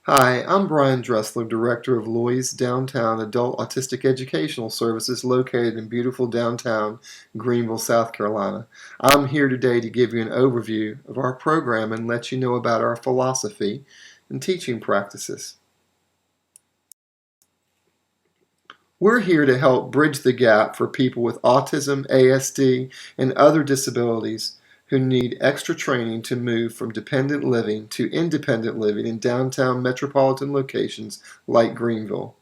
Hi, I'm Brian Dressler, Director of LOYS Downtown Adult Autistic Educational Services located in beautiful downtown Greenville, South Carolina. I'm here today to give you an overview of our program and let you know about our philosophy and teaching practices. We're here to help bridge the gap for people with autism, ASD, and other disabilities who need extra training to move from dependent living to independent living in downtown metropolitan locations like Greenville.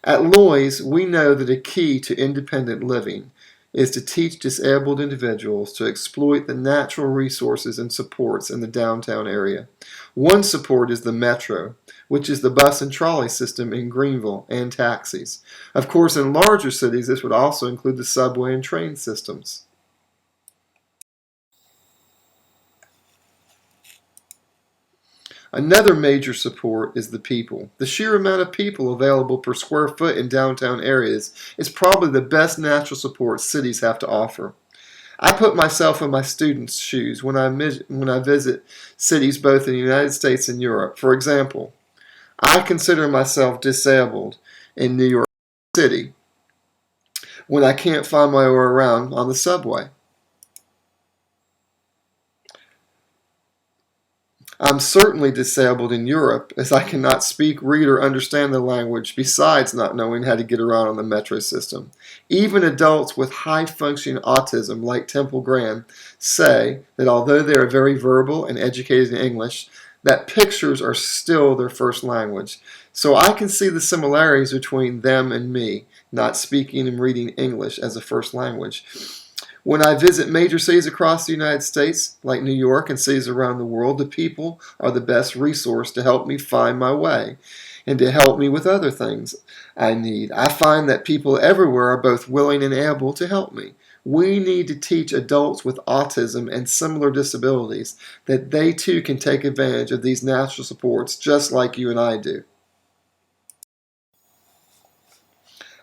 At LOYS, we know that a key to independent living is to teach disabled individuals to exploit the natural resources and supports in the downtown area. One support is the Metro, which is the bus and trolley system in Greenville, and taxis. Of course, in larger cities, this would also include the subway and train systems. Another major support is the people. The sheer amount of people available per square foot in downtown areas is probably the best natural support cities have to offer. I put myself in my students' shoes when I visit cities both in the United States and Europe. For example, I consider myself disabled in New York City when I can't find my way around on the subway. I'm certainly disabled in Europe, as I cannot speak, read, or understand the language, besides not knowing how to get around on the metro system. Even adults with high-functioning autism, like Temple Graham, say that although they are very verbal and educated in English, that pictures are still their first language. So I can see the similarities between them and me, not speaking and reading English as a first language. When I visit major cities across the United States, like New York and cities around the world, the people are the best resource to help me find my way and to help me with other things I need. I find that people everywhere are both willing and able to help me. We need to teach adults with autism and similar disabilities that they too can take advantage of these natural supports just like you and I do.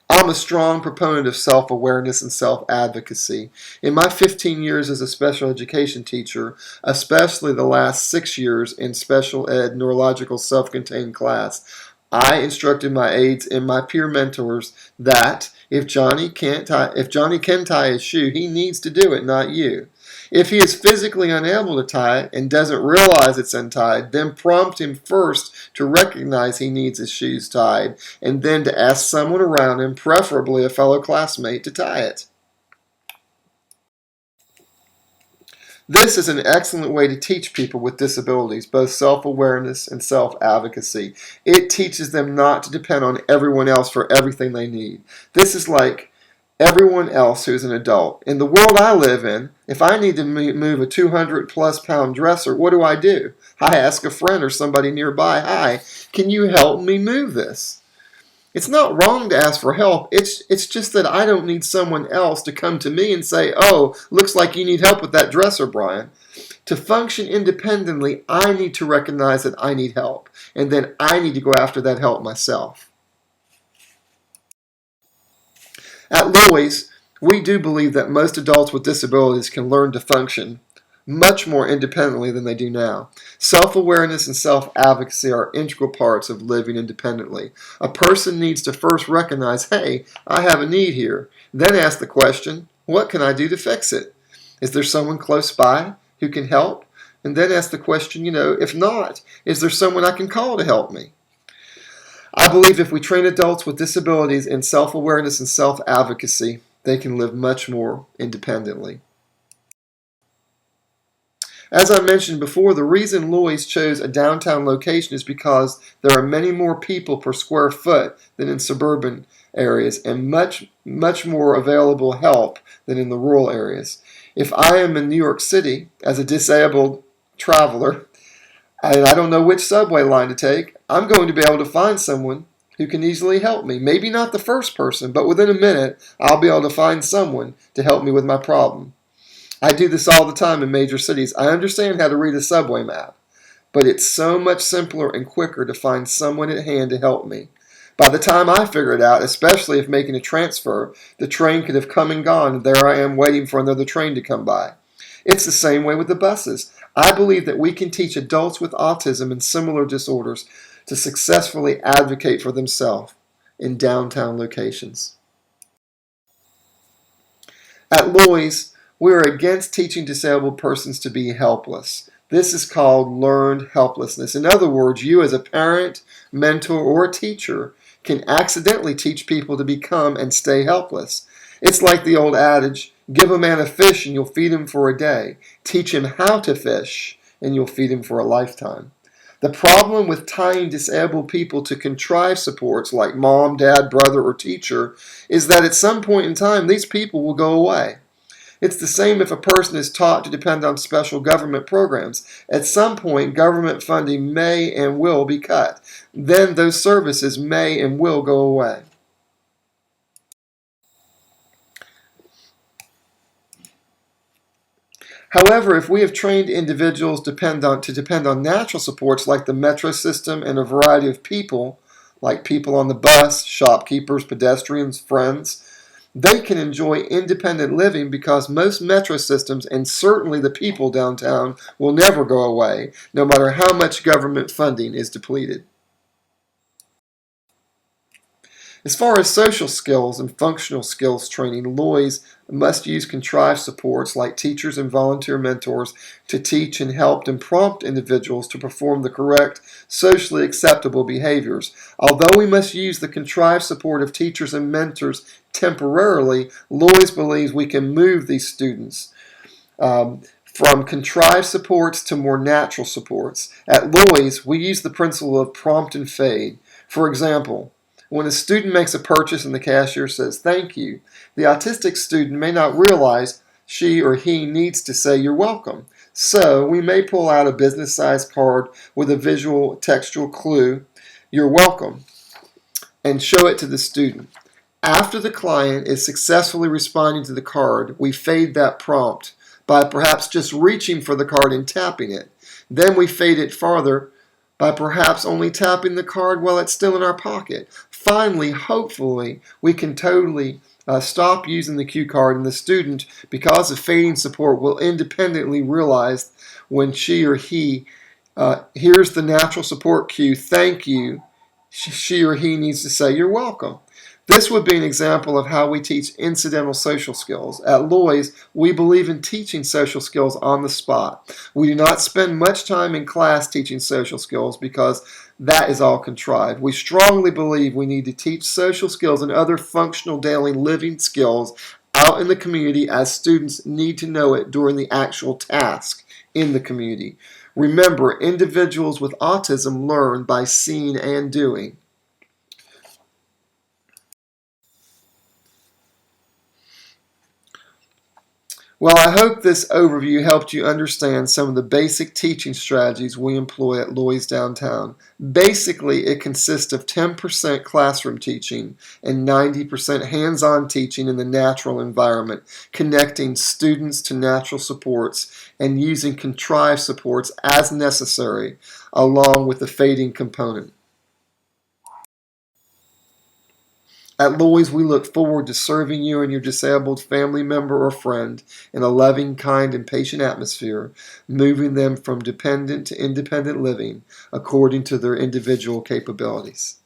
I'm a strong proponent of self-awareness and self-advocacy. In my 15 years as a special education teacher, especially the last 6 years in special ed neurological self-contained class, I instructed my aides and my peer mentors that if Johnny can tie his shoe, he needs to do it, not you. If he is physically unable to tie it and doesn't realize it's untied, then prompt him first to recognize he needs his shoes tied, and then to ask someone around him, preferably a fellow classmate, to tie it. This is an excellent way to teach people with disabilities both self-awareness and self-advocacy. It teaches them not to depend on everyone else for everything they need. This is like everyone else who's an adult. In the world I live in, if I need to move a 200-plus pound dresser, what do? I ask a friend or somebody nearby, "Hi, can you help me move this?" It's not wrong to ask for help. It's just that I don't need someone else to come to me and say, "Oh, looks like you need help with that dresser, Brian." To function independently, I need to recognize that I need help, and then I need to go after that help myself. At LOYS, we do believe that most adults with disabilities can learn to function much more independently than they do now. Self-awareness and self-advocacy are integral parts of living independently. A person needs to first recognize, hey, I have a need here. Then ask the question, what can I do to fix it? Is there someone close by who can help? And then ask the question, if not, is there someone I can call to help me? I believe if we train adults with disabilities in self-awareness and self-advocacy, they can live much more independently. As I mentioned before, the reason LOYS chose a downtown location is because there are many more people per square foot than in suburban areas and much more available help than in the rural areas. If I am in New York City as a disabled traveler and I don't know which subway line to take, I'm going to be able to find someone who can easily help me. Maybe not the first person, but within a minute, I'll be able to find someone to help me with my problem. I do this all the time in major cities. I understand how to read a subway map, but it's so much simpler and quicker to find someone at hand to help me. By the time I figure it out, especially if making a transfer, the train could have come and gone, and there I am waiting for another train to come by. It's the same way with the buses. I believe that we can teach adults with autism and similar disorders to successfully advocate for themselves in downtown locations. At LOYS, we are against teaching disabled persons to be helpless. This is called learned helplessness. In other words, you as a parent, mentor, or a teacher can accidentally teach people to become and stay helpless. It's like the old adage, give a man a fish and you'll feed him for a day. Teach him how to fish and you'll feed him for a lifetime. The problem with tying disabled people to contrived supports like mom, dad, brother, or teacher is that at some point in time, these people will go away. It's the same if a person is taught to depend on special government programs. At some point, government funding may and will be cut. Then those services may and will go away. However, if we have trained individuals to depend on natural supports like the metro system and a variety of people, like people on the bus, shopkeepers, pedestrians, friends, they can enjoy independent living because most metro systems and certainly the people downtown will never go away, no matter how much government funding is depleted. As far as social skills and functional skills training, LOYS must use contrived supports like teachers and volunteer mentors to teach and help and prompt individuals to perform the correct, socially acceptable behaviors. Although we must use the contrived support of teachers and mentors temporarily, LOYS believes we can move these students from contrived supports to more natural supports. At LOYS, we use the principle of prompt and fade. For example, when a student makes a purchase and the cashier says thank you, the autistic student may not realize she or he needs to say you're welcome. So we may pull out a business-sized card with a visual textual clue, you're welcome, and show it to the student. After the client is successfully responding to the card, we fade that prompt by perhaps just reaching for the card and tapping it. Then we fade it farther by perhaps only tapping the card while it's still in our pocket. Finally, hopefully, we can totally stop using the cue card and the student, because of fading support, will independently realize when she or he hears the natural support cue, thank you, she or he needs to say you're welcome. This would be an example of how we teach incidental social skills. At LOYS, we believe in teaching social skills on the spot. We do not spend much time in class teaching social skills because that is all contrived. We strongly believe we need to teach social skills and other functional daily living skills out in the community, as students need to know it during the actual task in the community. Remember, individuals with autism learn by seeing and doing. Well, I hope this overview helped you understand some of the basic teaching strategies we employ at LOYS Downtown. Basically, it consists of 10% classroom teaching and 90% hands-on teaching in the natural environment, connecting students to natural supports and using contrived supports as necessary, along with the fading component. At LOYS, we look forward to serving you and your disabled family member or friend in a loving, kind, and patient atmosphere, moving them from dependent to independent living according to their individual capabilities.